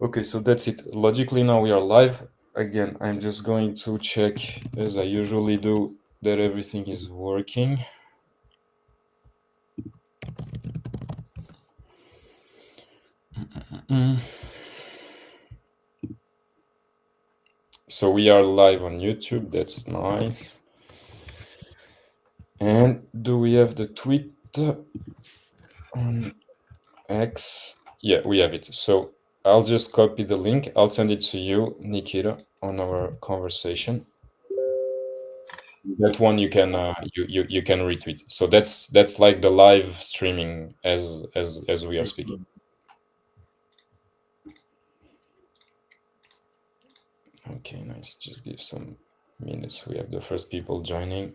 Okay, so that's it. Logically, now we are live. Again, I'm just going to check, as I usually do, that everything is working. So we are live on YouTube. That's nice. And do we have the tweet on X? Yeah, we have it. So I'll just copy the link. I'll send it to you, Nikita, on our conversation. That one you can you can retweet. So that's like the live streaming as we are speaking. Excellent. Okay, nice. Just give some minutes. We have the first people joining.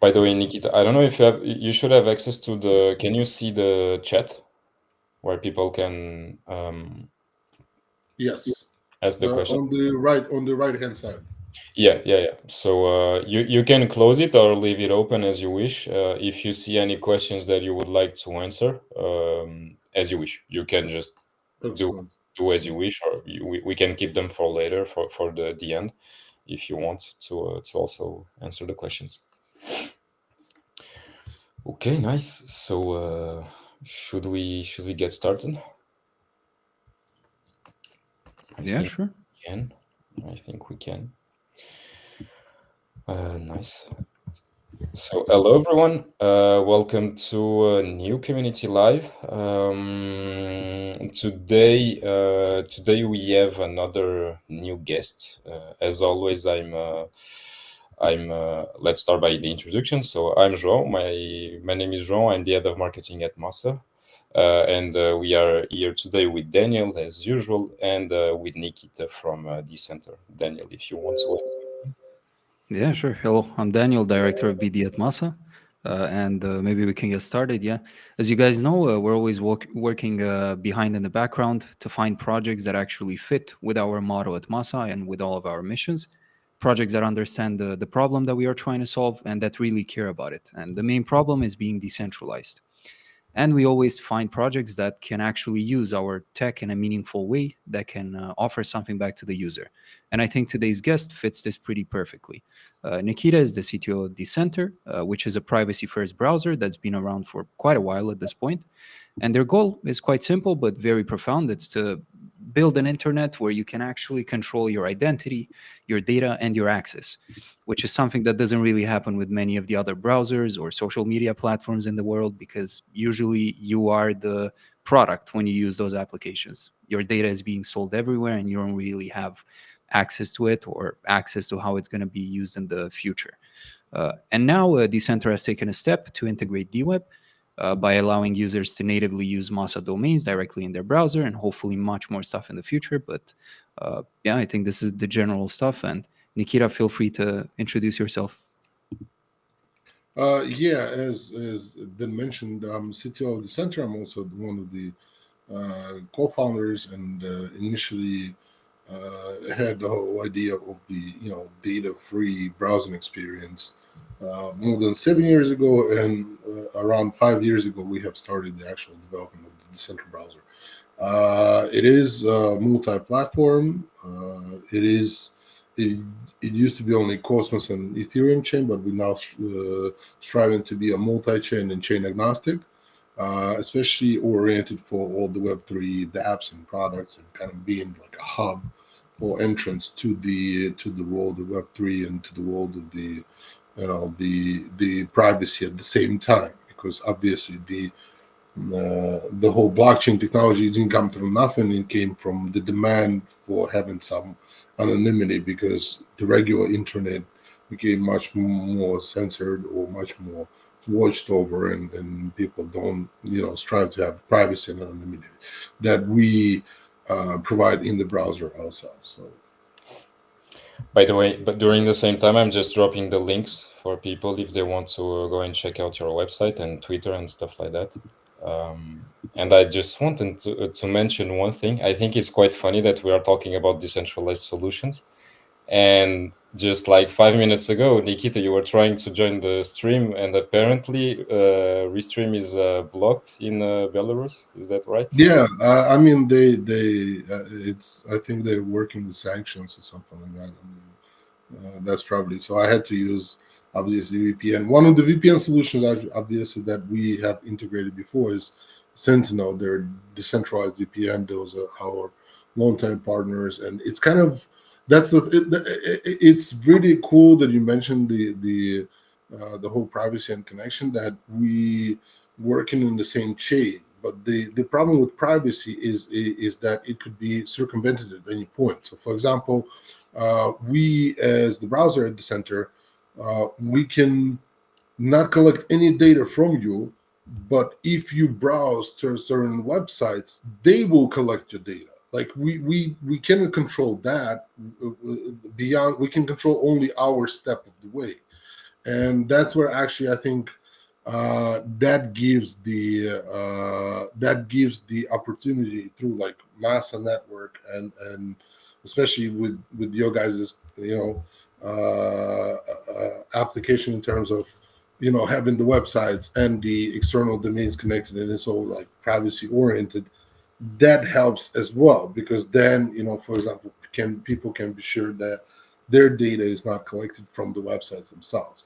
By the way, Nikita, I don't know if you should have access to the. Can you see the chat where people can Yes. ask the question? On the right hand side. Yeah. So you can close it or leave it open as you wish. If you see any questions that you would like to answer, as you wish, you can just do Excellent. do as you Excellent. wish, or we can keep them for later for the end, if you want to also answer the questions. Okay, nice. So should we get started? I Yeah, think sure. we can. I think we can. Nice. So, hello everyone. Welcome to New Community Live. Today we have another new guest. As always, Let's start by the introduction. So, I'm João. My name is João. I'm the head of marketing at Massa, and we are here today with Daniel as usual, and with Nikita from Decentr. Daniel, if you want to. Yeah, sure. Hello, I'm Daniel, director of BD at Massa. And maybe we can get started. Yeah. As you guys know, we're always working behind in the background to find projects that actually fit with our motto at Massa and with all of our missions. Projects that understand the problem that we are trying to solve and that really care about it. And the main problem is being decentralized. And we always find projects that can actually use our tech in a meaningful way that can offer something back to the user. And I think today's guest fits this pretty perfectly. Nikita is the CTO of Decentr, which is a privacy first browser that's been around for quite a while at this point. And their goal is quite simple but very profound. It's to build an internet where you can actually control your identity, your data, and your access, which is something that doesn't really happen with many of the other browsers or social media platforms in the world, because usually you are the product when you use those applications. Your data is being sold everywhere and you don't really have access to it or access to how it's going to be used in the future. And now Decentr has taken a step to integrate DeWeb by allowing users to natively use Masa domains directly in their browser, and hopefully much more stuff in the future. But yeah, I think this is the general stuff. And Nikita, feel free to introduce yourself. Yeah, as been mentioned, I'm CTO of the center. I'm also one of the co-founders, and initially had the whole idea of the data-free browsing experience more than 7 years ago, and around 5 years ago, we have started the actual development of the Decentr browser. It is multi-platform. It, it used to be only Cosmos and Ethereum chain, but we're now striving to be a multi-chain and chain agnostic, especially oriented for all the Web3 dApps and products, and kind of being like a hub or entrance to the world of Web3 and to the world of the privacy at the same time, because obviously the whole blockchain technology didn't come from nothing. It came from the demand for having some anonymity, because the regular internet became much more censored or much more watched over, and people don't strive to have privacy and anonymity that we provide in the browser ourselves. So By the way, but during the same time, I'm just dropping the links for people if they want to go and check out your website and Twitter and stuff like that. And I just wanted to mention one thing. I think it's quite funny that we are talking about decentralized solutions, And just like 5 minutes ago, Nikita, you were trying to join the stream, and apparently Restream is blocked in Belarus. Is that right? Yeah, I mean they it's I think they're working with sanctions or something like that. I mean, that's probably so. I had to use obviously VPN. One of the VPN solutions obviously that we have integrated before is Sentinel. They're decentralized VPN. Those are our longtime partners, and it's kind of that's it's really cool that you mentioned the whole privacy and connection that we working in the same chain. But the problem with privacy is that it could be circumvented at any point. So, for example, we as the browser at Decentr, we can not collect any data from you, but if you browse to certain websites, they will collect your data. Like we cannot control that beyond. We can control only our step of the way, and that's where actually I think that gives the opportunity through like Massa network and especially with your guys's application in terms of having the websites and the external domains connected and it's all like privacy oriented. That helps as well because then for example people can be sure that their data is not collected from the websites themselves.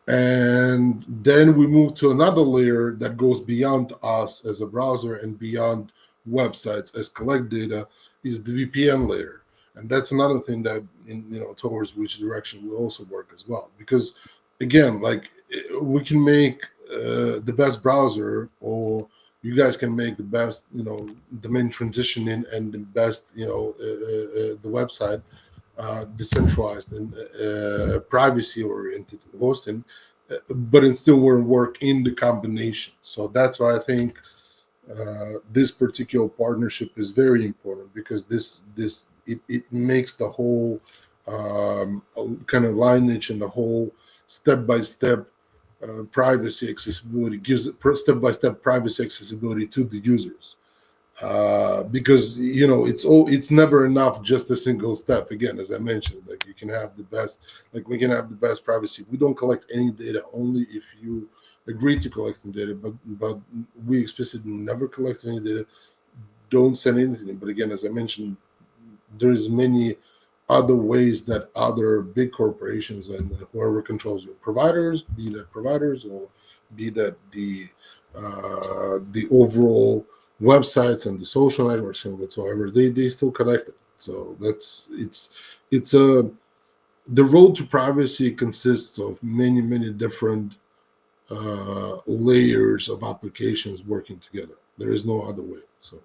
And then we move to another layer that goes beyond us as a browser and beyond websites as collect data is the VPN layer. And that's another thing that towards which direction we also work as well. Because again, like we can make the best browser or you guys can make the best, domain transitioning and the best, the website decentralized and privacy oriented hosting, but it still won't work in the combination. So that's why I think this particular partnership is very important because it makes the whole kind of lineage and the whole step by step privacy accessibility gives step by step privacy accessibility to the users because it's never enough just a single step. Again, as I mentioned, like you can have the best, like we can have the best privacy. We don't collect any data only if you agree to collecting data, but we explicitly never collect any data. Don't send anything. But again, as I mentioned, there's many other ways that other big corporations and whoever controls your providers, be that providers or be that the overall websites and the social networks and whatsoever, they still connect it. So it's a the road to privacy consists of many different layers of applications working together. There is no other way. So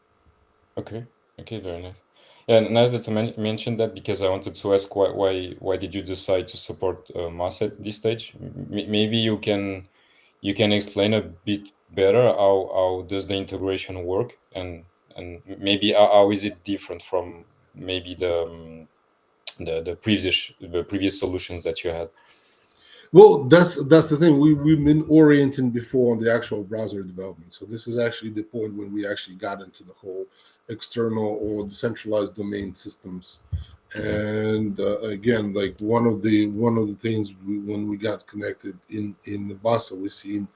Okay, very nice. Yeah, nice that you mentioned that because I wanted to ask why did you decide to support Masa at this stage? Maybe you can explain a bit better how does the integration work and maybe how is it different from maybe the previous solutions that you had. well, that's the thing. We've been orienting before on the actual browser development. So this is actually the point when we actually got into the whole external or decentralized domain systems. And again, like one of the things when we got connected in the Basa, we seen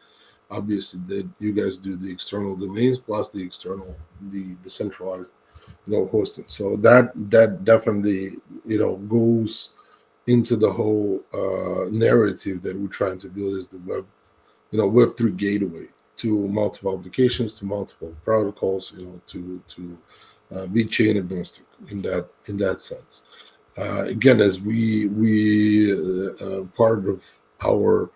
obviously that you guys do the external domains plus the decentralized hosting. So that definitely goes into the whole narrative that we're trying to build is the Web3 gateway to multiple applications, to multiple protocols, to be chain agnostic in that sense. Again, as we part of our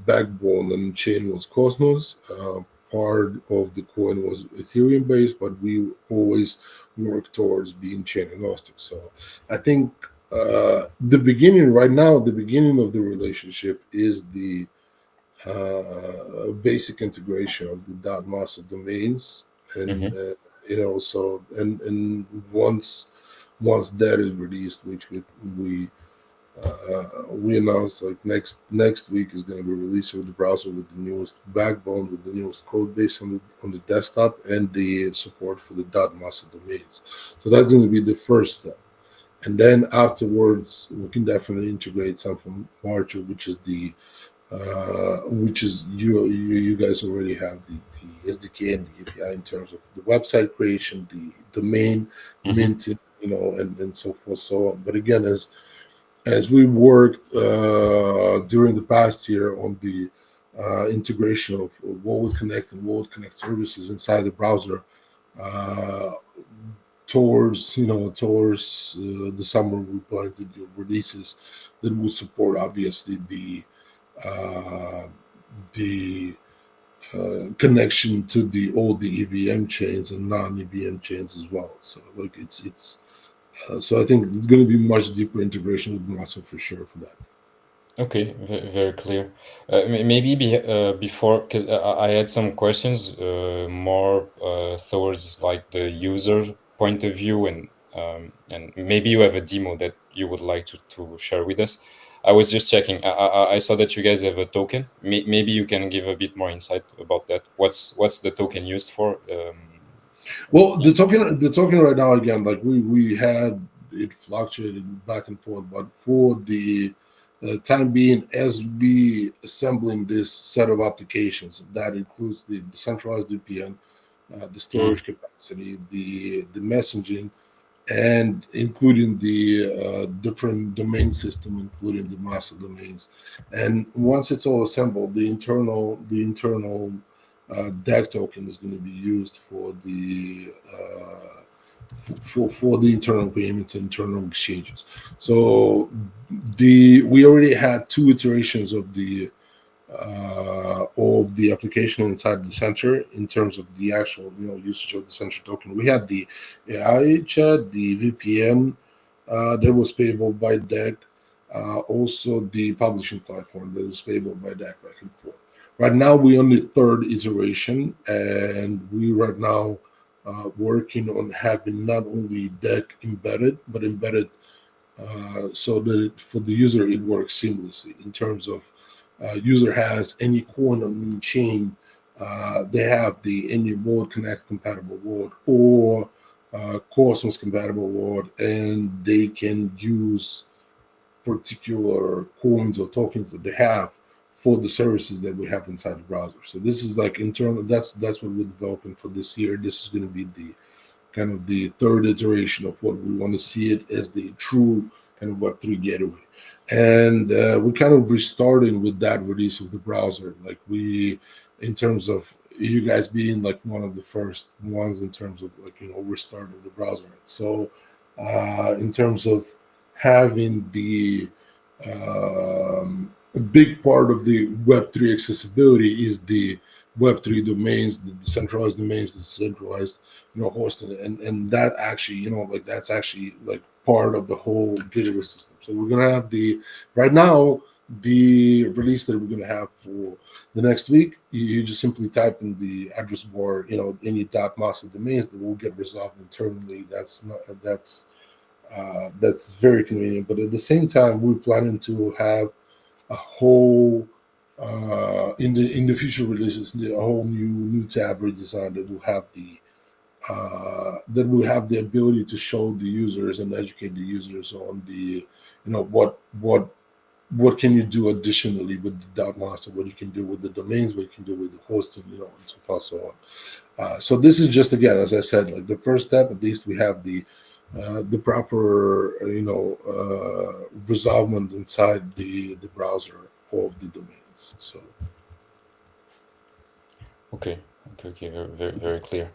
backbone and chain was Cosmos. Part of the coin was Ethereum based, but we always work towards being chain agnostic. So I think the beginning right now, the beginning of the relationship is the basic integration of the .masa domains, and Hmm. so and once that is released, which we announced like next week is going to be released with the browser with the newest backbone, with the newest code base on the desktop, and the support for the .masa domains. So that's going to be the first step. and then afterwards we can definitely integrate something larger, which is the which is you guys already have the SDK and the API in terms of the website creation, the domain Hmm. minting, and so forth, so on. But again, as we worked during the past year on the integration of what would connect and what would connect services inside the browser, uh, towards the summer, we plan to do releases that will support obviously uh, the connection to the all the EVM chains and non-EVM chains as well. So like it's so I think it's going to be much deeper integration with Masa for sure for that. Okay, very clear. Maybe before, because I had some questions more towards like the user point of view, and maybe you have a demo that you would like to share with us. I was just checking. I saw that you guys have a token. Maybe you can give a bit more insight about that. What's the token used for? Well, the token right now, again, like we had it fluctuated back and forth, but for the time being, as we assembling this set of applications, that includes the decentralized VPN, the Mm, storage capacity, the messaging, and including the different domain system, including the master domains. And once it's all assembled, the internal DAG token is going to be used for the for the internal payments and internal exchanges. So the we already had two iterations of the application inside the center in terms of the actual usage of the center token. We had the AI chat, the VPN that was payable by DEC, also the publishing platform that was payable by DEC back and forth. Right now we're on the third iteration, and we right now working on having not only DEC embedded, but embedded so that for the user it works seamlessly in terms of user has any coin on any chain, they have the any Word Connect compatible word or Cosmos compatible word, and they can use particular coins or tokens that they have for the services that we have inside the browser. So this is like internal. That's what we're developing for this year. This is going to be the kind of the third iteration of what we want to see it as the true kind of Web3 gateway. And we're kind of restarting with that release of the browser. Like in terms of you guys being like one of the first ones in terms of like, restarting the browser. So in terms of having a big part of the Web3 accessibility is the Web3 domains, the decentralized domains, the decentralized hosting, and that actually, like that's actually like part of the whole gateway system. So we're gonna have right now the release that we're gonna have for the next week. You just simply type in the address bar, any .master domains that will get resolved internally. That's very convenient. But at the same time, we're planning to have a whole in the future releases, a whole new tab redesign that will have the ability to show the users and educate the users on what can you do additionally with the dot master, what you can do with the domains, what you can do with the hosting, and so far so on. So this is just, again, as I said, like the first step. At least we have the proper resolvement inside the browser of the domains. So okay, very clear.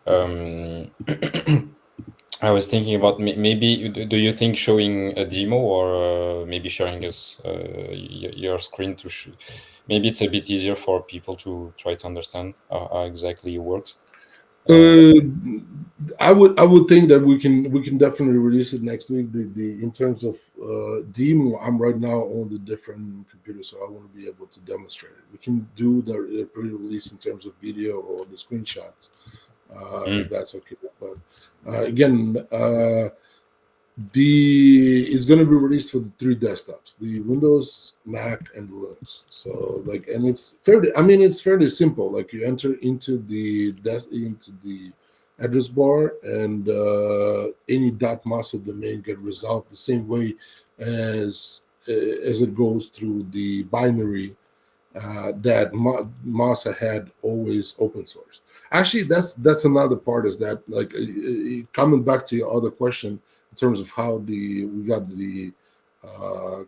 Um, I was thinking about maybe do you think showing a demo or maybe showing us your screen maybe it's a bit easier for people to try to understand how exactly it works. Uh, Uh, I would think that we can definitely release it next week. The in terms of demo, I'm right now on the different computer, so I want to be able to demonstrate it. We can do the pre-release in terms of video or the screenshots, if mm, that's okay. But again, the it's going to be released for the three desktops: the Windows, Mac, and Linux. So like, and it's fairly simple. Like you enter into the address bar, and any .masa domain get resolved the same way as it goes through the binary that Masa had always open source. Actually, that's another part, is that, like, coming back to your other question in terms of how we got the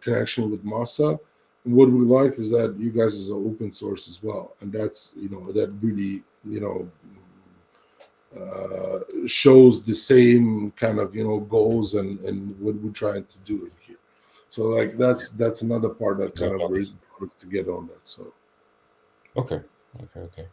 connection with Masa. What we liked is that you guys is an open source as well, and that's, that really, shows the same kind of, goals and what we're trying to do in here. So, like, that's another part that kind of Exactly. is important to get on that. So Okay. Okay.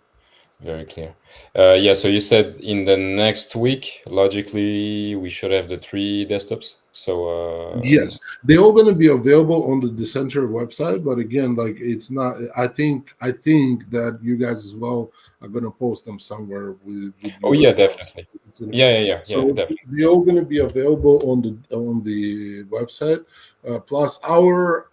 Very clear. Yeah, so you said in the next week, logically, we should have the 3 desktops. So, yes, they're all going to be available on the Decentr website, but again, like, it's not. I think that you guys as well are going to post them somewhere with oh you yeah, as well. So definitely. it's gonna be, Yeah, so definitely. they're all going to be available on the website. Plus, our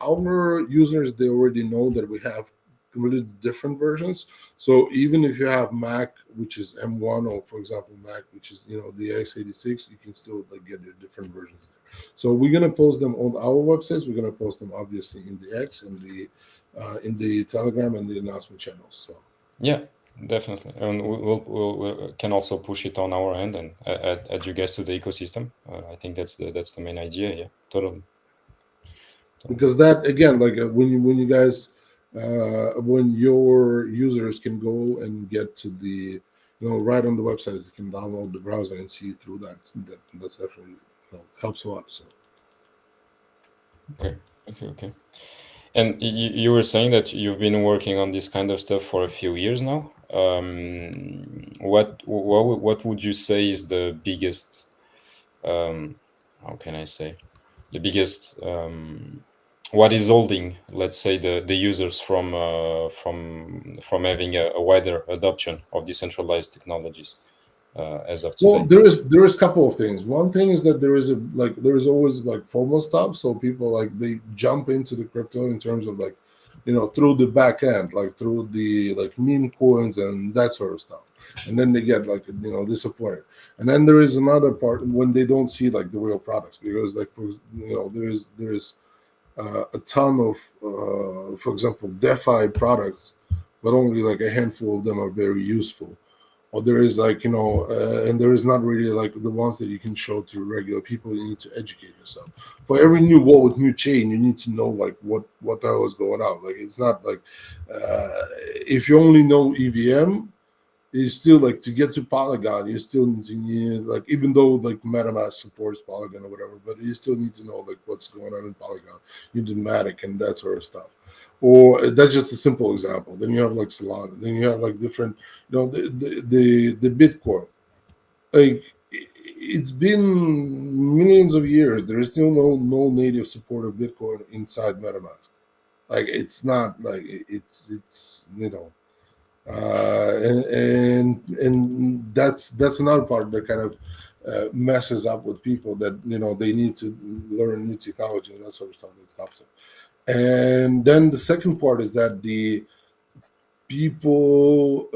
users, they already know that we have really different versions. So even if you have Mac, which is M1, or for example Mac, which is, the x86, you can still, like, get your different versions. So we're gonna post them on our websites. We're gonna post them obviously in the X, in the Telegram, and the announcement channels. So Yeah, definitely. And we'll can also push it on our end and add you guys to the ecosystem. I think that's the main idea. Yeah, totally. because that, again, like, when you guys, when your users can go and get to the, right on the website, they can download the browser and see through that. That's definitely, helps a lot. So Okay, okay. And you were saying that you've been working on this kind of stuff for a few years now. What would you say is the biggest, how can I say, the biggest, what is holding, let's say, the users from having a wider adoption of decentralized technologies as of Well, today? there is a couple of things. One thing is that there is always, like, FOMO stuff. So people, like, they jump into the crypto in terms of, like, through the back end, like through the, like, meme coins and that sort of stuff, and then they get, like, disappointed. And then there is another part when they don't see, like, the real products, because, like, there is a ton of, for example, DeFi products, but only like a handful of them are very useful. Or there is, like, and there is not really, like, the ones that you can show to regular people. You need to educate yourself. For every new wallet, new chain, you need to know, like, what the hell is going on. Like, it's not like, if you only know EVM, you still, like, to get to Polygon, you still need, like, even though, like, MetaMask supports Polygon or whatever, but you still need to know, like, what's going on in Polygon. You need Matic and that sort of stuff. Or that's just a simple example. Then you have, like, Solana. Then you have, like, different, the Bitcoin. Like, it's been millions of years. There is still no native support of Bitcoin inside MetaMask. Like, it's not like it's and that's another part that kind of messes up with people, that they need to learn new technology and that sort of stuff, that stops it. And then the second part is that the people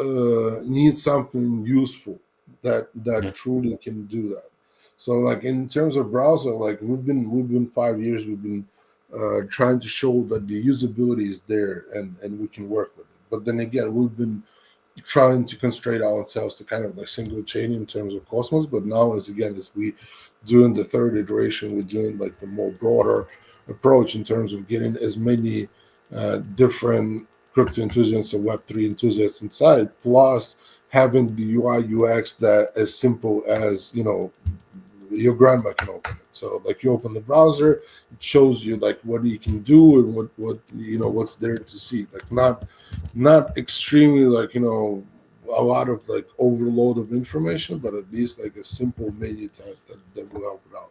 need something useful that Mhm. truly can do that. So, like, in terms of browser, like, we've been 5 years, we've been trying to show that the usability is there, and we can work with it. But then again, we've been trying to constrain ourselves to kind of, like, single chain in terms of Cosmos. But now, as we doing the third iteration, we're doing, like, the more broader approach in terms of getting as many different crypto enthusiasts or Web3 enthusiasts inside, plus having the UI UX that as simple as, your grandma can open it. So, like, you open the browser, it shows you, like, what you can do and what's there to see. Like, not extremely, like, a lot of, like, overload of information, but at least, like, a simple menu type that will help it out.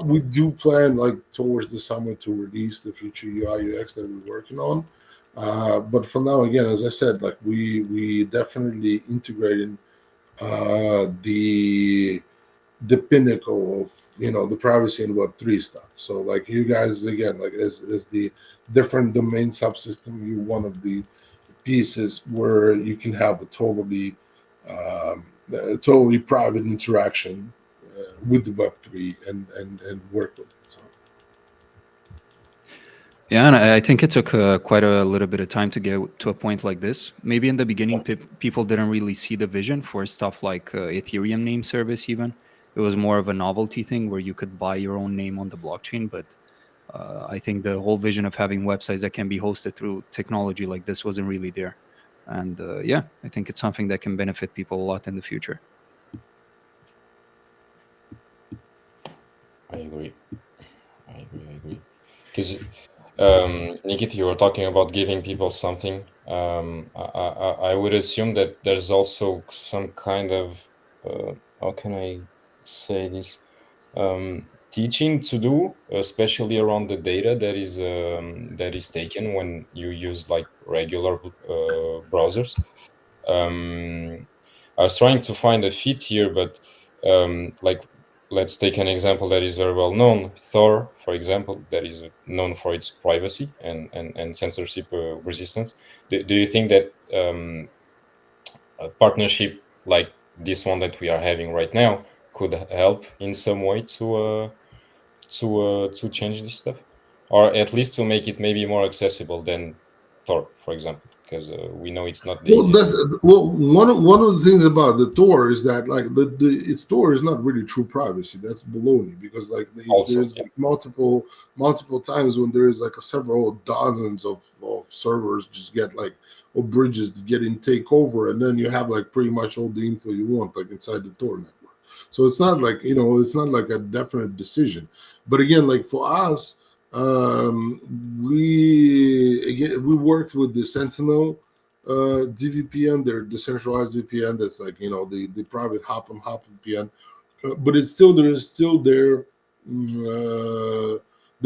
We do plan, like, towards the summer to release the future UI UX that we're working on. But for now, again, as I said, like, we definitely integrating the pinnacle of, the privacy and Web3 stuff. So, like, you guys, again, like, as the different domain subsystem, you one of the pieces where you can have a totally totally private interaction with the Web3 and work with it. So. Yeah, and I think it took quite a little bit of time to get to a point like this. Maybe in the beginning, people didn't really see the vision for stuff like Ethereum name service. Even it was more of a novelty thing where you could buy your own name on the blockchain. But I think the whole vision of having websites that can be hosted through technology like this wasn't really there. And yeah, I think it's something that can benefit people a lot in the future. I agree. Because Nikita, you were talking about giving people something. I would assume that there's also some kind of how can I say this, teaching to do, especially around the data that is taken when you use like regular browsers. I was trying to find a fit here, but like let's take an example that is very well known. Thor, for example, that is known for its privacy and censorship resistance. Do you think that a partnership like this one that we are having right now could help in some way to change this stuff, or at least to make it maybe more accessible than Thor, for example, because we know it's not the Well, easiest. one of the things about the Tor is that like its Tor is not really true privacy. That's baloney because like Also, there's yeah. like multiple times when there is like a several dozens of servers just get like or bridges to get in take over, and then you have like pretty much all the info you want like inside the Tor network. So it's not like it's not like a definite decision. But again, like for us, we worked with the Sentinel DVPN, their decentralized VPN. That's like the private hop VPN, but it's still there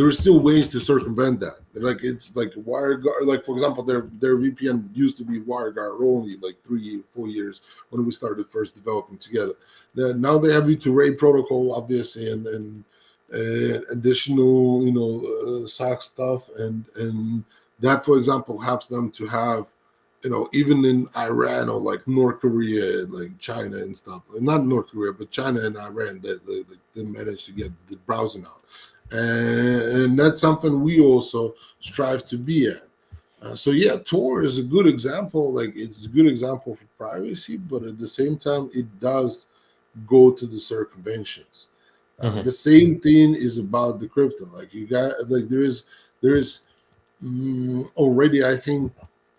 are still ways to circumvent that. Like it's like WireGuard. Like for example, their VPN used to be WireGuard only like 3 4 years when we started first developing together. Now they have V2RAID protocol, obviously, and additional SOC stuff, and that, for example, helps them to have even in Iran or like North Korea and like China and stuff, not North Korea, but China and Iran, they managed to get the browsing out. And that's something we also strive to be at. So yeah, Tor is a good example. Like it's a good example for privacy, but at the same time, it does go to the circumventions. Mhm. The same thing is about the crypto. Like you got like there is already, I think,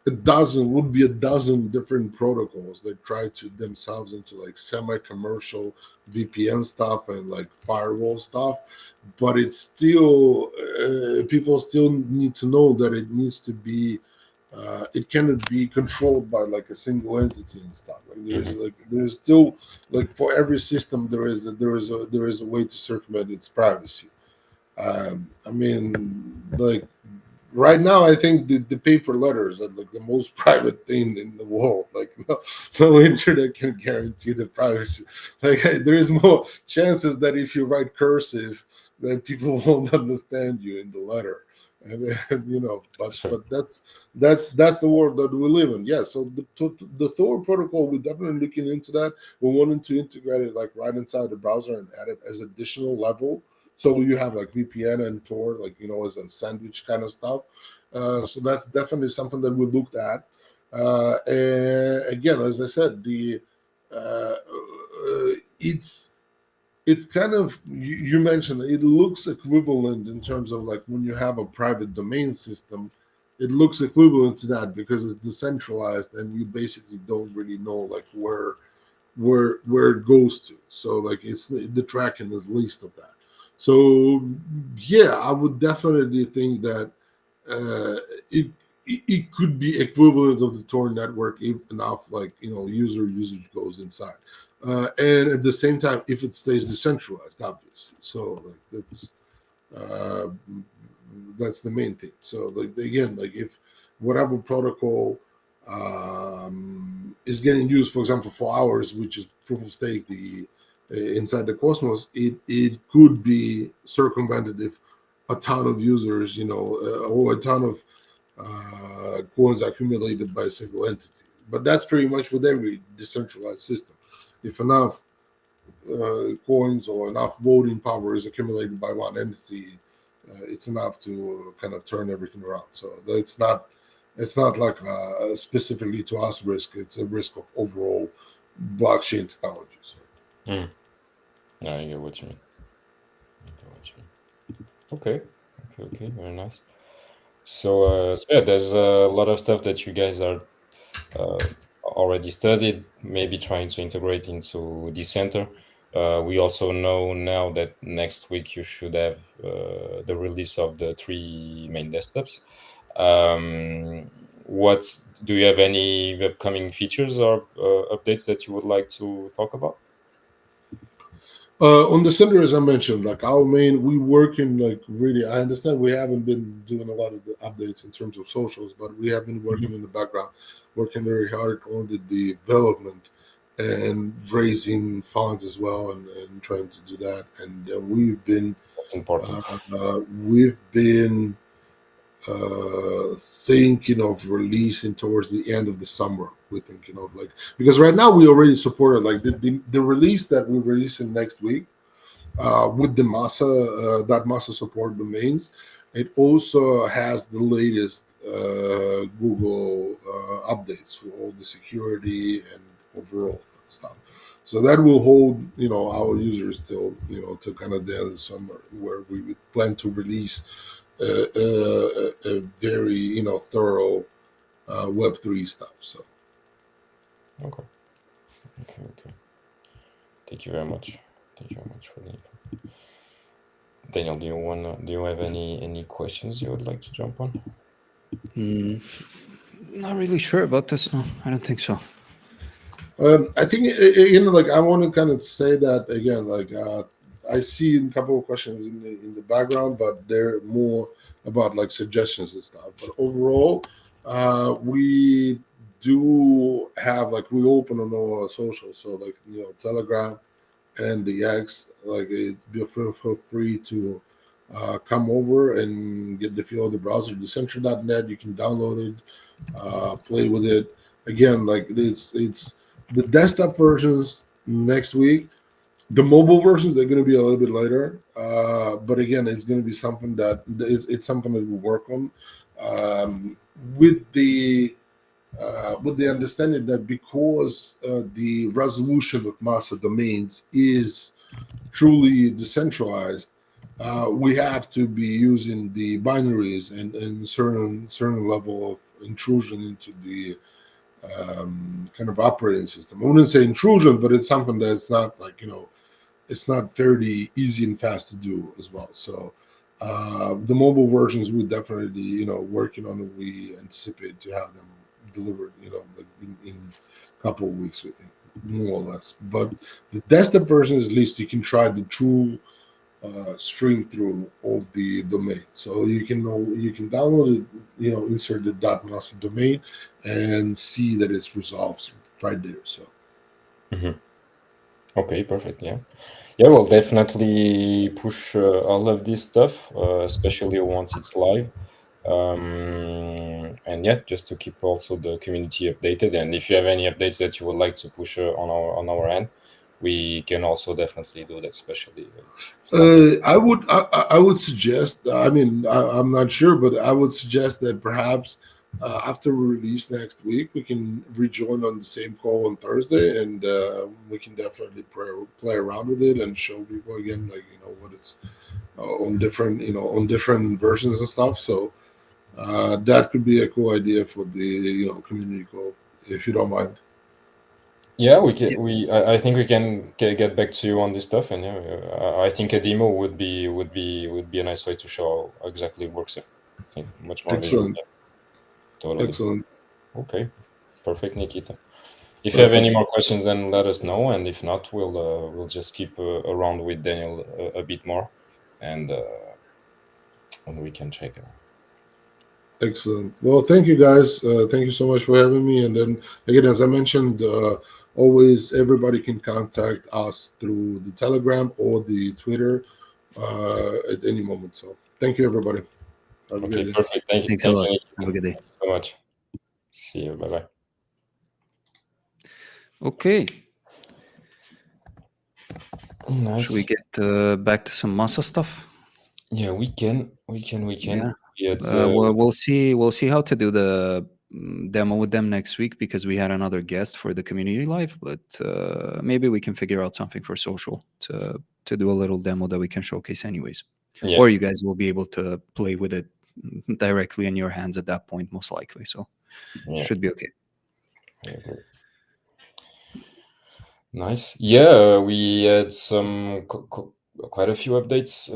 a dozen different protocols that try to themselves into like semi-commercial VPN stuff and like firewall stuff, but it's still people still need to know that it needs to be it cannot be controlled by like a single entity and stuff. Like Mhm. there's still like for every system there is a way to circumvent its privacy. I mean, like right now, I think the paper letters are like the most private thing in the world. Like no internet can guarantee the privacy. Like there is more chances that if you write cursive, that people won't understand you in the letter. And but Sure. but that's the world that we live in. Yeah. So the Tor protocol, we're definitely looking into that. We're wanting to integrate it like right inside the browser and add it as additional level. So you have like VPN and Tor, like as a sandwich kind of stuff. So that's definitely something that we looked at. And again, as I said, the it's kind of you mentioned it looks equivalent in terms of like when you have a private domain system. It looks equivalent to that because it's decentralized and you basically don't really know like where it goes to. So like it's the tracking is least of that. So yeah, I would definitely think that uh, it it could be equivalent of the Tor network if enough like user usage goes inside, and at the same time if it stays decentralized, obviously. So like uh, that's the main thing. So like again, like if whatever protocol is getting used, for example, for ours, which is proof of stake, the inside the Cosmos, it could be circumvented if a ton of users, or a ton of coins accumulated by a single entity. But that's pretty much with every decentralized system. if enough coins or enough voting power is accumulated by one entity, it's enough to kind of turn everything around. So it's not like specifically to us risk. It's a risk of overall blockchain technology. So. Mm. Yeah, I get what you mean. Okay, very nice. So yeah, there's a lot of stuff that you guys are already studied, maybe trying to integrate into Decentr. We also know now that next week you should have the release of the 3 main desktops. What do you have any upcoming features or updates that you would like to talk about? On the center, as I mentioned, like our main, we work in like really. I understand we haven't been doing a lot of the updates in terms of socials, but we have been working in the background, working very hard on the development and raising funds as well, and trying to do that. And That's important. we've been thinking of releasing towards the end of the summer. We're thinking of like because right now we already supported like the release that we're releasing next week with the Masa that Masa support domains. It also has the latest Google updates for all the security and overall stuff. So that will hold our users till kind of the end of the summer, where we would plan to release a very thorough Web3 stuff. So Okay. Thank you very much. For the info. Daniel, do you have any questions you would like to jump on? Not really sure about this. No, I don't think so. I think like I want to kind of say that again. Like I see a couple of questions in the background, but they're more about like suggestions and stuff. But overall, we do have like we open on our socials, so like Telegram and the X. Like feel free to come over and get the feel of the browser. Decentr.net. You can download it, play with it. Again, like it's the desktop versions next week. The mobile versions they're going to be a little bit later, but again, it's going to be something that it's something that we work on with the understanding that because the resolution of master domains is truly decentralized, we have to be using the binaries and certain level of intrusion into the kind of operating system. I wouldn't say intrusion, but it's something that's not like it's not fairly easy and fast to do as well. So the mobile versions we definitely working on it. We anticipate to have them delivered like in a couple of weeks, we think, more or less. But the desktop versions, at least you can try the true stream through of the domain. So you can download it, insert the .NAS domain and see that it's resolved right there. So Okay, perfect. Yeah, we'll definitely push all of this stuff, especially once it's live. And yeah, just to keep also the community updated. And if you have any updates that you would like to push on our end, we can also definitely do that. Especially I would suggest. I mean, I'm not sure, but I would suggest that perhaps after we release next week, we can rejoin on the same call on Thursday, and we can definitely play around with it and show people again, like what it's on different versions and stuff. So that could be a cool idea for the community call, if you don't mind. Yeah, we can. I think we can get back to you on this stuff, and yeah, I think a demo would be a nice way to show how exactly it works. I think much more visual. Excellent. Yeah, totally. Excellent. Okay, perfect, Nikita. If you have Perfect. any more questions, then let us know, and if not, we'll just keep around with Daniel a bit more, and we can check it. Excellent. Well, thank you guys. Thank you so much for having me. And then again, as I mentioned, always everybody can contact us through the Telegram or the Twitter at any moment. So thank you, everybody. Have a Okay, good day. perfect. Thank you. Thanks a lot. Nikita. Have a good day. Thank you so much. See you. Bye bye. Okay. Should we Nice. get back to some Masa stuff? Yeah, we can. We can. We Yeah. can. Yeah. We'll see how to do the demo with them next week because we had another guest for the community live, but maybe we can figure out something for social to do a little demo that we can showcase anyways. Yeah. Or you guys will be able to play with it directly in your hands at that point, most likely. So Yeah. should be okay. I agree. Nice. Yeah, we had quite a few updates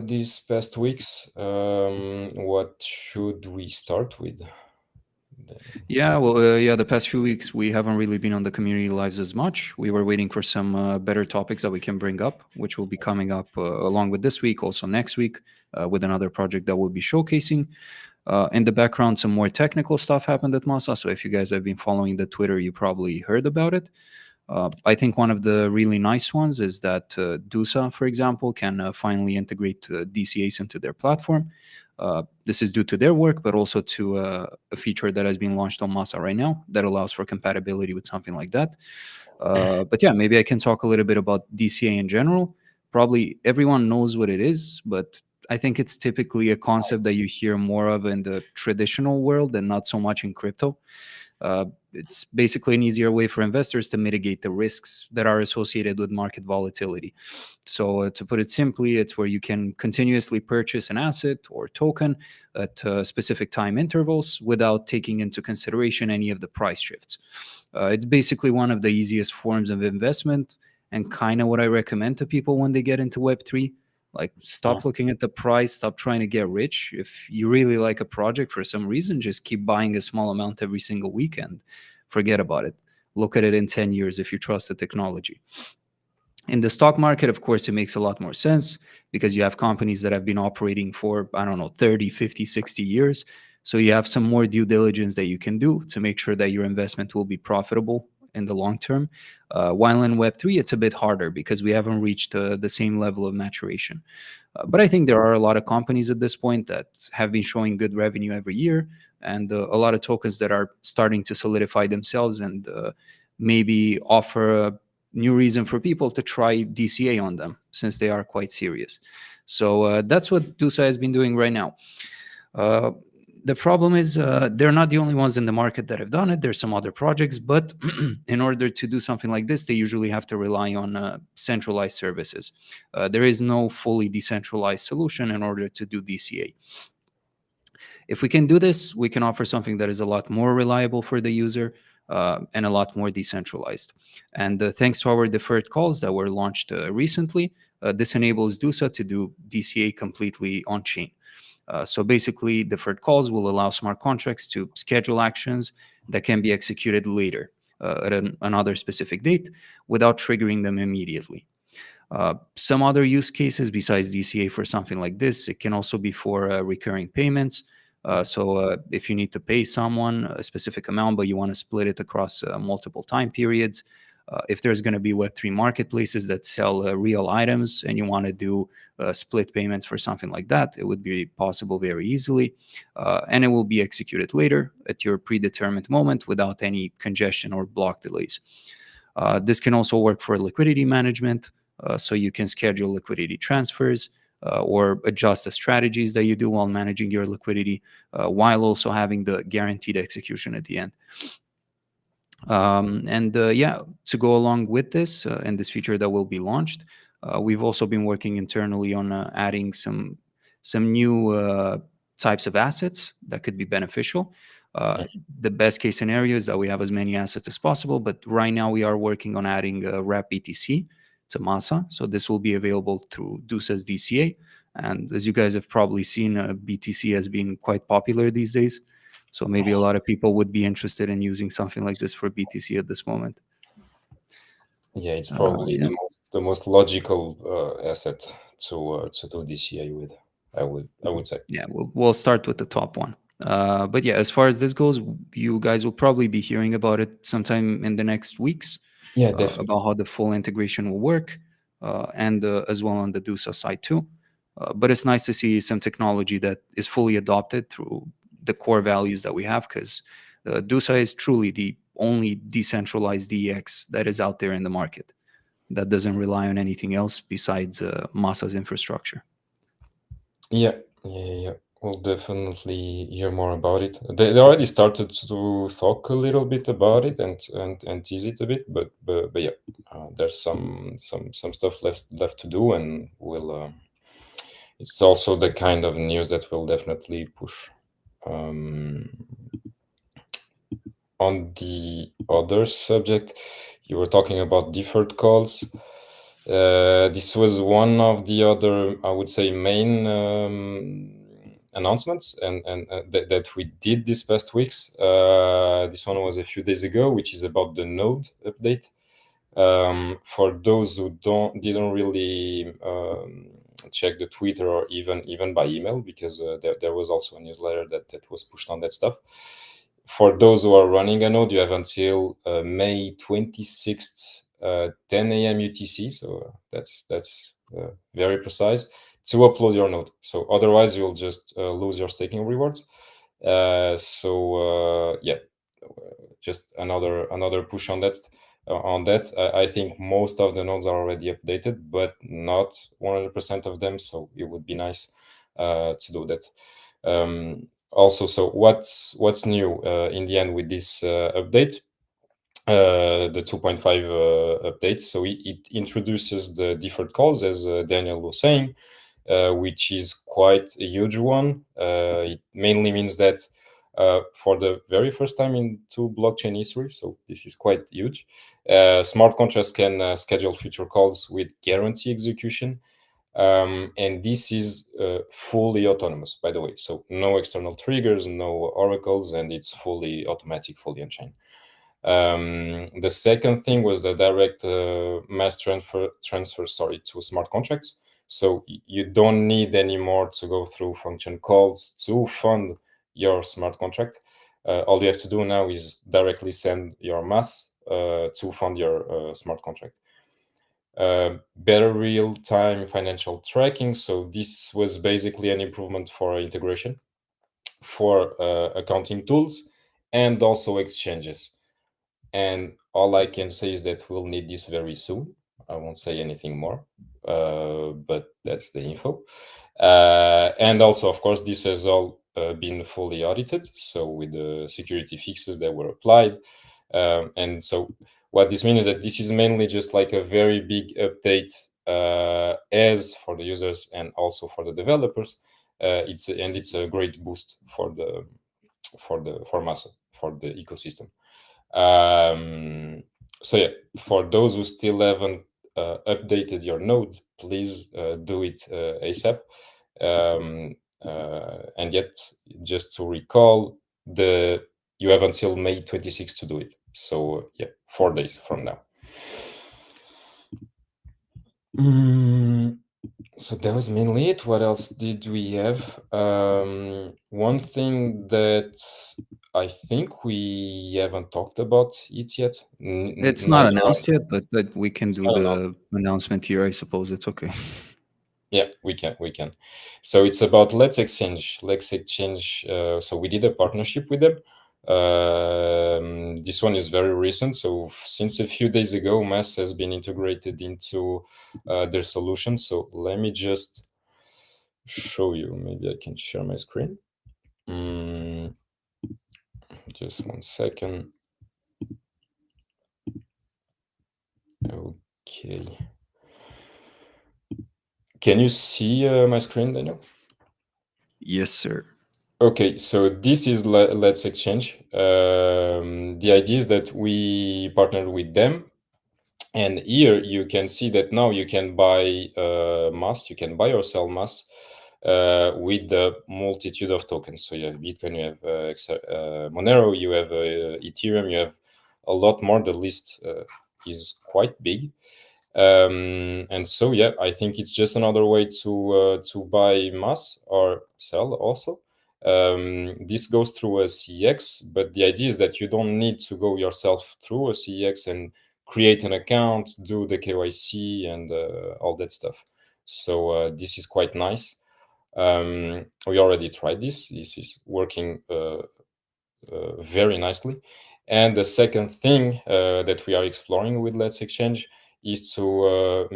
these past weeks. What should we start with? Yeah, well, yeah, the past few weeks we haven't really been on the community lives as much. We were waiting for some better topics that we can bring up, which will be coming up along with this week, also next week, with another project that we'll be showcasing. In the background, some more technical stuff happened at Masa. So if you guys have been following the Twitter, you probably heard about it. I think one of the really nice ones is that DUSA, for example, can finally integrate DCAs into their platform. This is due to their work, but also to a feature that has been launched on Masa right now that allows for compatibility with something like that. But yeah, maybe I can talk a little bit about DCA in general. Probably everyone knows what it is, but I think it's typically a concept that you hear more of in the traditional world and not so much in crypto. It's basically an easier way for investors to mitigate the risks that are associated with market volatility. So, to put it simply, it's where you can continuously purchase an asset or token at specific time intervals without taking into consideration any of the price shifts. It's basically one of the easiest forms of investment and kind of what I recommend to people when they get into Web3. Like, stop looking at the price, stop trying to get rich. If you really like a project for some reason, just keep buying a small amount every single week and forget about it. Look at it in 10 years if you trust the technology. In the stock market, of course, it makes a lot more sense because you have companies that have been operating for, I don't know, 30, 50, 60 years. So you have some more due diligence that you can do to make sure that your investment will be profitable in the long term. While in Web3, it's a bit harder because we haven't reached the same level of maturation. But I think there are a lot of companies at this point that have been showing good revenue every year and a lot of tokens that are starting to solidify themselves and maybe offer a new reason for people to try DCA on them since they are quite serious. So that's what DUSA has been doing right now. The problem is they're not the only ones in the market that have done it. There's some other projects, but in order to do something like this, they usually have to rely on centralized services. There is no fully decentralized solution in order to do DCA. If we can do this, we can offer something that is a lot more reliable for the user and a lot more decentralized. And thanks to our deferred calls that were launched recently, this enables DUSA to do DCA completely on chain. So basically, deferred calls will allow smart contracts to schedule actions that can be executed later at another specific date without triggering them immediately. Some other use cases besides DCA for something like this, it can also be for recurring payments. So if you need to pay someone a specific amount, but you want to split it across multiple time periods, if there's going to be Web3 marketplaces that sell real items and you want to do split payments for something like that, it would be possible very easily. And it will be executed later at your predetermined moment without any congestion or block delays. This can also work for liquidity management. So you can schedule liquidity transfers or adjust the strategies that you do while managing your liquidity, while also having the guaranteed execution at the end. Yeah, to go along with this and this feature that will be launched, we've also been working internally on adding some new types of assets that could be beneficial. The best case scenario is that we have as many assets as possible, but right now we are working on adding wrap BTC to Masa. So this will be available through DUSA's DCA. And as you guys have probably seen, BTC has been quite popular these days. So maybe a lot of people would be interested in using something like this for BTC at this moment. Yeah, it's probably Yeah. the most logical asset to do DCA with. I would say. Yeah, we'll start with the top one. But yeah, as far as this goes, you guys will probably be hearing about it sometime in the next weeks Yeah, definitely. about how the full integration will work, and as well on the DUSA side too. But it's nice to see some technology that is fully adopted through the core values that we have, because DUSA is truly the only decentralized DEX that is out there in the market. that doesn't rely on anything else besides Masa's infrastructure. Yeah. We'll definitely hear more about it. They already started to talk a little bit about it and tease it a bit, but yeah, there's some stuff left to do, and it's also the kind of news that will definitely push. Um, on the other subject, you were talking about deferred calls. This was one of the other, I would say, main announcements and that we did this past weeks. This one was a few days ago, which is about the node update. For those who didn't really check the Twitter or even by email, because there was also a newsletter that was pushed on that stuff. For those who are running a node, you have until May 26th, 10 a.m. UTC. So that's very precise to upload your node. So otherwise, you'll just lose your staking rewards. Yeah, just another push on that. I think most of the nodes are already updated, but not 100% of them. So it would be nice to do that. Also, so what's new in the end with this update? The 2.5 update. So it introduces the deferred calls, as Daniel was saying, which is quite a huge one. It mainly means that for the very first time into blockchain history, so this is quite huge, smart contracts can schedule future calls with guarantee execution. And this is fully autonomous, by the way. So no external triggers, no oracles, and it's fully automatic, fully on-chain. The second thing was the direct mass transfer to smart contracts. So you don't need anymore to go through function calls to fund your smart contract. All you have to do now is directly send your mass to fund your smart contract. Better real-time financial tracking. So this was basically an improvement for integration, for accounting tools, and also exchanges. And all I can say is that we'll need this very soon. I won't say anything more, but that's the info. And also, of course, this has all been fully audited. So with the security fixes that were applied. And so what this means is that this is mainly just like a very big update as for the users and also for the developers. It's a great boost for Masa, for the ecosystem. So yeah, for those who still haven't updated your node, please do it ASAP. And yet, just to recall, you have until May 26th to do it. So yeah, 4 days from now. So that was mainly it. What else did we have? One thing that I think we haven't talked about it yet. It's not announced yet, but we can do the announcement here. I suppose it's okay. Yeah, we can. So it's about Let's Exchange. So we did a partnership with them. This one is very recent. So since a few days ago, Mass has been integrated into their solution. So let me just show you. Maybe I can share my screen. Just 1 second. Okay. Can you see my screen, Daniel? Yes, sir. Okay, so this is Let's Exchange. The idea is that we partnered with them, and here you can see that now you can buy mass, you can buy or sell mass with the multitude of tokens. So you have Bitcoin, you have Monero, you have Ethereum, you have a lot more. The list is quite big. And so yeah, I think it's just another way to buy mass or sell also. This goes through a CEX, but the idea is that you don't need to go yourself through a CEX and create an account, do the KYC and all that stuff. So this is quite nice. We already tried this. This is working very nicely. And the second thing that we are exploring with Let's Exchange is to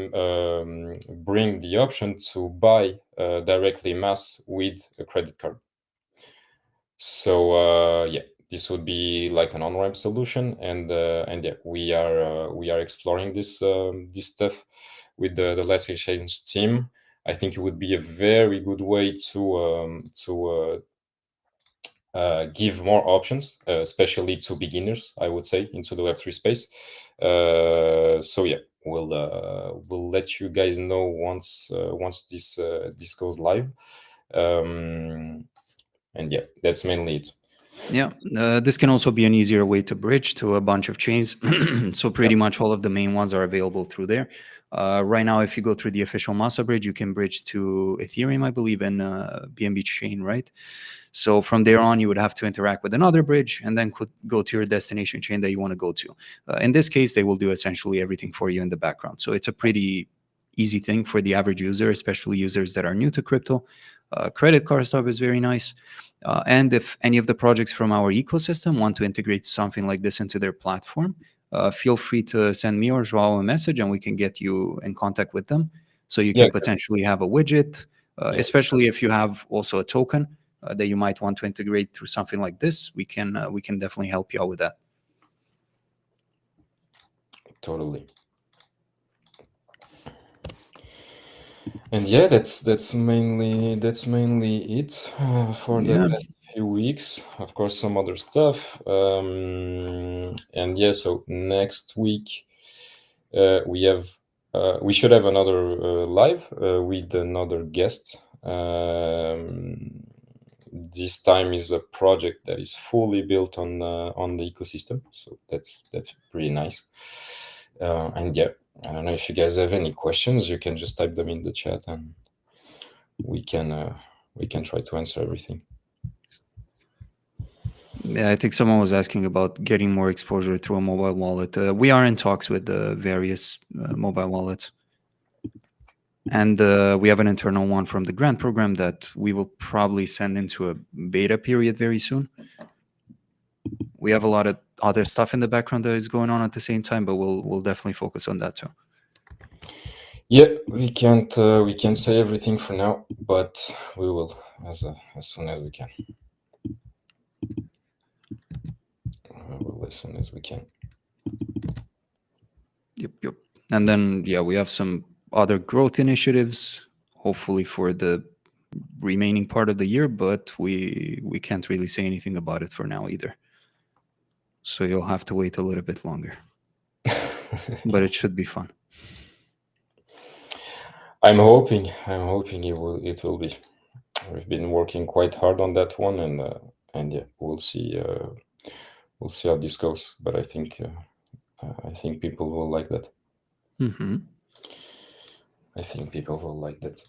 bring the option to buy directly mass with a credit card. So yeah, this would be like an on-ramp solution, and yeah, we are exploring this stuff with the Let's Exchange team. I think it would be a very good way to give more options, especially to beginners, I would say, into the Web3 space. So yeah, we'll let you guys know once this goes live. And yeah, that's mainly it. Yeah, this can also be an easier way to bridge to a bunch of chains. So pretty much all of the main ones are available through there. Right now, if you go through the official Masa bridge, you can bridge to Ethereum, I believe, and BNB chain, right? So from there on, you would have to interact with another bridge and then could go to your destination chain that you want to go to. In this case, they will do essentially everything for you in the background. So it's a pretty easy thing for the average user, especially users that are new to crypto. Credit card stuff is very nice. And if any of the projects from our ecosystem want to integrate something like this into their platform, feel free to send me or Joao a message and we can get you in contact with them. So you can Yeah. potentially have a widget, Yeah. especially if you have also a token that you might want to integrate through something like this. We can definitely help you out with that. Totally. And yeah, that's mainly it for the past few weeks. Of course, some other stuff. And yeah, so next week we should have another live with another guest. This time is a project that is fully built on the ecosystem, so that's pretty nice. And yeah, I don't know if you guys have any questions. You can just type them in the chat, and we can try to answer everything. Yeah, I think someone was asking about getting more exposure through a mobile wallet. We are in talks with the various mobile wallets. And we have an internal one from the grant program that we will probably send into a beta period very soon. We have a lot of other stuff in the background that is going on at the same time, but we'll definitely focus on that too. Yeah, we can't say everything for now, but we will as soon as we can. As soon as we can. Yep. And then yeah, we have some other growth initiatives, hopefully for the remaining part of the year, but we can't really say anything about it for now either. So you'll have to wait a little bit longer. But it should be fun. I'm hoping it will be. We've been working quite hard on that one, and yeah, we'll see how this goes. But I think people will like that. Mm-hmm. I think people will like that.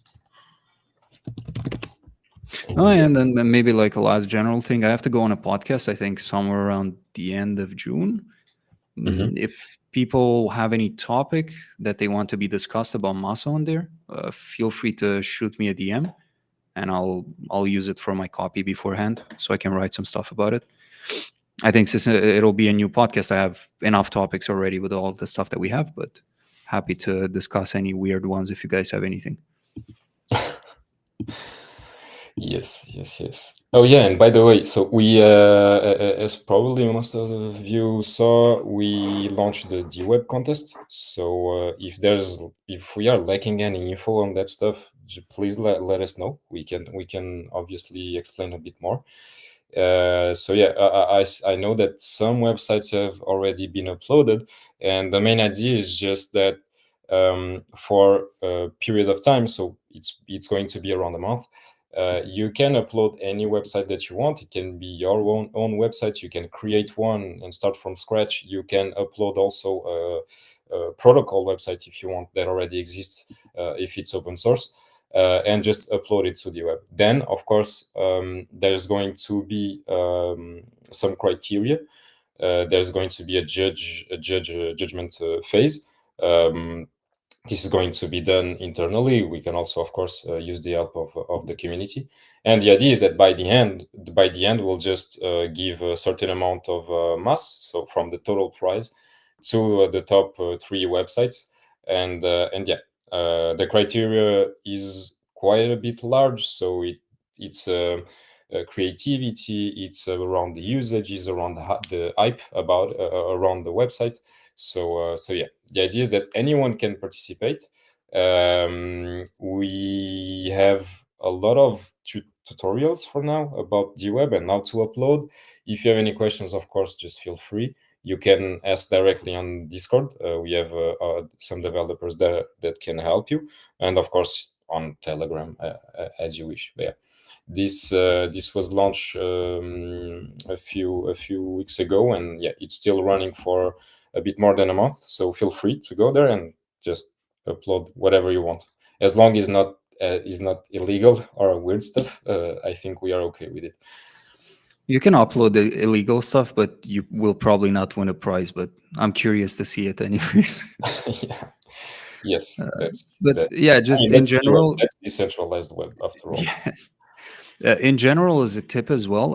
Oh, and then maybe like a last general thing, I have to go on a podcast, I think somewhere around the end of June. Mhm. If people have any topic that they want to be discussed about Masa on there, feel free to shoot me a DM and I'll use it for my copy beforehand so I can write some stuff about it. I think since it'll be a new podcast, I have enough topics already with all of the stuff that we have, but happy to discuss any weird ones if you guys have anything. Yes. Oh yeah, and by the way, so we, as probably most of you saw, we launched the DeWeb contest. So if we are lacking any info on that stuff, please let us know. We can obviously explain a bit more. So yeah, I know that some websites have already been uploaded, and the main idea is just that for a period of time, so it's going to be around a month. You can upload any website that you want. It can be your own website. You can create one and start from scratch. You can upload also a protocol website if you want that already exists, if it's open source, and just upload it to the web. Then, of course, there's going to be some criteria. There's going to be a judgment phase. This is going to be done internally. We can also, of course, use the help of the community. And the idea is that by the end, we'll just give a certain amount of mass, so from the total prize, to the top 3 websites. and yeah, the criteria is quite a bit large. So it's creativity, it's around the usages, around the hype about around the website. So yeah, the idea is that anyone can participate. We have a lot of tutorials for now about DeWeb and how to upload. If you have any questions, of course, just feel free. You can ask directly on Discord. We have some developers that can help you, and of course on Telegram as you wish. But yeah, this was launched a few weeks ago, and yeah, it's still running for a bit more than a month. So feel free to go there and just upload whatever you want, as long as not is not illegal or weird stuff. I think we are okay with it. You can upload the illegal stuff, but you will probably not win a prize. But I'm curious to see it anyways. Yeah. Yes, But that's. yeah, I just mean, in that's DeWeb. general, That's decentralized web after all. yeah. In general, as a tip as well,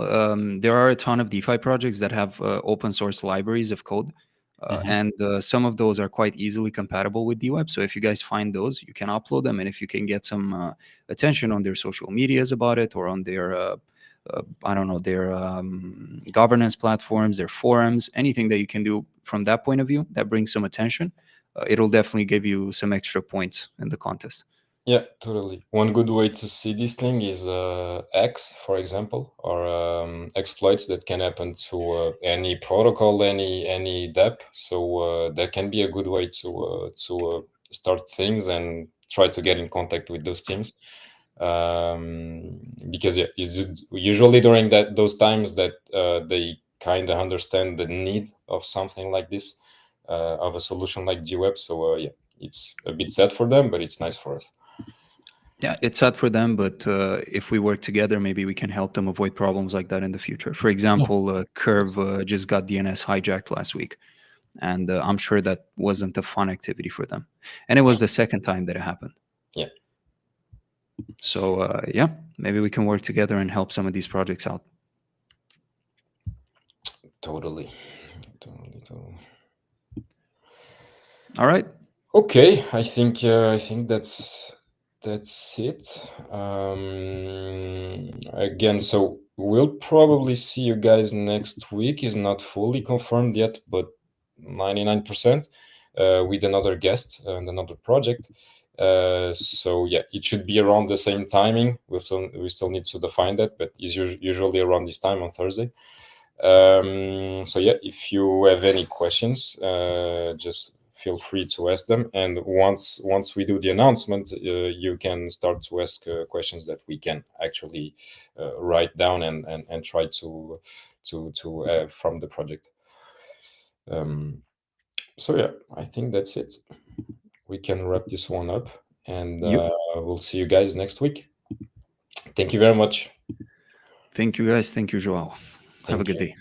there are a ton of DeFi projects that have open source libraries of code, and some of those are quite easily compatible with DWeb. So if you guys find those, you can upload them, and if you can get some attention on their social medias about it, or on their I don't know, their governance platforms, their forums, anything that you can do from that point of view that brings some attention, it'll definitely give you some extra points in the contest. Yeah, totally. One good way to see this thing is X, for example, or exploits that can happen to any protocol, any DEP. So that can be a good way to start things and try to get in contact with those teams. Because yeah, it's usually during those times that they kind of understand the need of something like this, of a solution like DWeb. So yeah, it's a bit sad for them, but it's nice for us. Yeah, it's sad for them, but if we work together, maybe we can help them avoid problems like that in the future. For example, Curve just got DNS hijacked last week, and I'm sure that wasn't a fun activity for them. And it was the second time that it happened. Yeah. So yeah, maybe we can work together and help some of these projects out. Totally. All right. Okay, I think that's it. Again, so we'll probably see you guys next week. Is not fully confirmed yet, but 99% with another guest and another project. So yeah, it should be around the same timing. We still need to define that, but it's usually around this time on Thursday. So yeah, if you have any questions, just feel free to ask them. And once we do the announcement, you can start to ask questions that we can actually write down and try to from the project. So yeah, I think that's it. We can wrap this one up, and we'll see you guys next week. Thank you very much. Thank you, guys. Thank you, Joao. Have a good day.